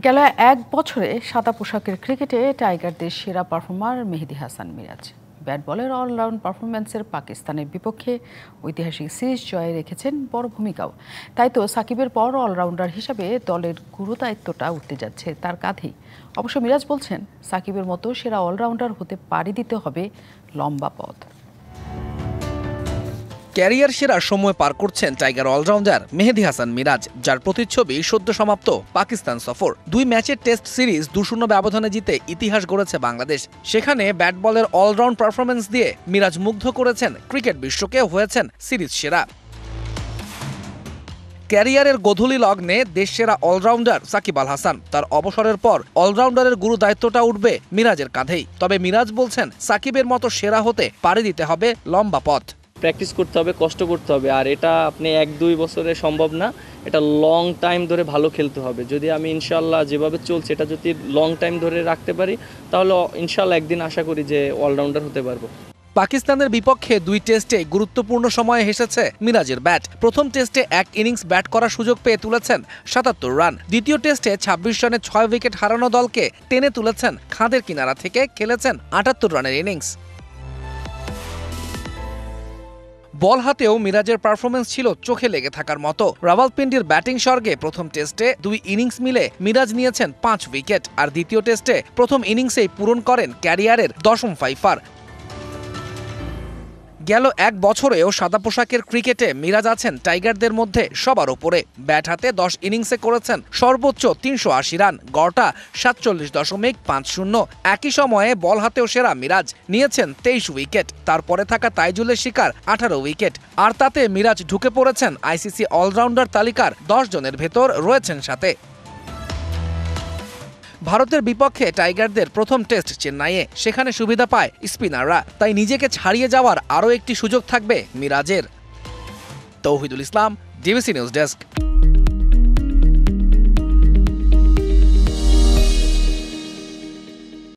গেল এক বছরে সাদা পোশাকের ক্রিকেটে টাইগারদের সেরা পারফর্মার মেহেদী হাসান মিরাজ। ব্যাট বলের অলরাউন্ড পারফরম্যান্সের পাকিস্তানের বিপক্ষে ঐতিহাসিক সিরিজ জয়ে রেখেছেন বড় ভূমিকাও। তাই তো সাকিবের পর অলরাউন্ডার হিসাবে দলের গুরুদায়িত্বটা উঠতে যাচ্ছে তার কাঁধেই। অবশ্য মিরাজ বলছেন, সাকিবের মতো সেরা অলরাউন্ডার হতে পাড়ি দিতে হবে লম্বা পথ। ক্যারিয়ার সেরা সময় পার করছেন টাইগার অলরাউন্ডার মেহেদী হাসান মিরাজ, যার প্রতিচ্ছবি সদ্য সমাপ্ত পাকিস্তান সফর। 2 ম্যাচের টেস্ট সিরিজ 2-0 ব্যবধানে জিতে ইতিহাস গড়েছে বাংলাদেশ। সেখানে ব্যাট বলের অলরাউন্ড পারফরমেন্স দিয়ে মিরাজ মুগ্ধ করেছেন ক্রিকেট বিশ্বকে, হয়েছেন সিরিজ সেরা। ক্যারিয়ারের গোধূলি লগ্নে দেশসেরা অলরাউন্ডার সাকিব আল হাসান, তার অবসরের পর অলরাউন্ডারের গুরু দায়িত্বটা উঠবে মিরাজের কাঁধেই। তবে মিরাজ বলছেন, সাকিবের মতো সেরা হতে পাড়ি দিতে হবে লম্বা পথ। প্র্যাকটিস করতে হবে, কষ্ট করতে হবে, আর এটা আপনি 1-2 বছরে সম্ভব না। এটা লং টাইম ধরে ভালো খেলতে হবে। যদি আমি ইনশাল্লাহ যেভাবে চলছে এটা যদি লং টাইম ধরে রাখতে পারি, তাহলে ইনশাল্লাহ একদিন আশা করি যে অলরাউন্ডার হতে পারবো। পাকিস্তানের বিপক্ষে 2 টেস্টে গুরুত্বপূর্ণ সময়ে হেসেছে মিরাজের ব্যাট। প্রথম টেস্টে 1 ইনিংস ব্যাট করার সুযোগ পেয়ে তুলেছেন 77 রান। দ্বিতীয় টেস্টে 26 রানে 6 উইকেট হারানো দলকে টেনে তুলেছেন খাদের কিনারা থেকে, খেলেছেন 78 রানের ইনিংস। বল হাতেও মিরাজের পারফরমেন্স ছিল চোখে লেগে থাকার মতো। রাওয়ালপিন্ডির ব্যাটিং স্বর্গে প্রথম টেস্টে 2 ইনিংস মিলে মিরাজ নিয়েছেন 5 উইকেট, আর দ্বিতীয় টেস্টে প্রথম ইনিংসেই পূরণ করেন ক্যারিয়ারের 10ম ফাইফার। গেল এক বছরেও সাদা পোশাকের ক্রিকেটে মিরাজ আছেন টাইগারদের মধ্যে সবার ওপরে। ব্যাট হাতে 10 ইনিংসে করেছেন সর্বোচ্চ 380 রান, গড়টা 47.50। একই সময়ে বল হাতেও সেরা মিরাজ, নিয়েছেন 23 উইকেট। তারপরে থাকা তাইজুলের শিকার 18 উইকেট। আর তাতে মিরাজ ঢুকে পড়েছেন আইসিসি অলরাউন্ডার তালিকার 10 জনের ভেতর, রয়েছেন সাথে। ভারতের বিপক্ষে টাইগারদের প্রথম টেস্ট চেন্নাইয়ে, সেখানে সুবিধা পায় স্পিনাররা। তাই নিজেকে ছাড়িয়ে যাওয়ার আরও একটি সুযোগ থাকবে মিরাজের। তৌহিদুল ইসলাম, ডিবিসি নিউজ ডেস্ক।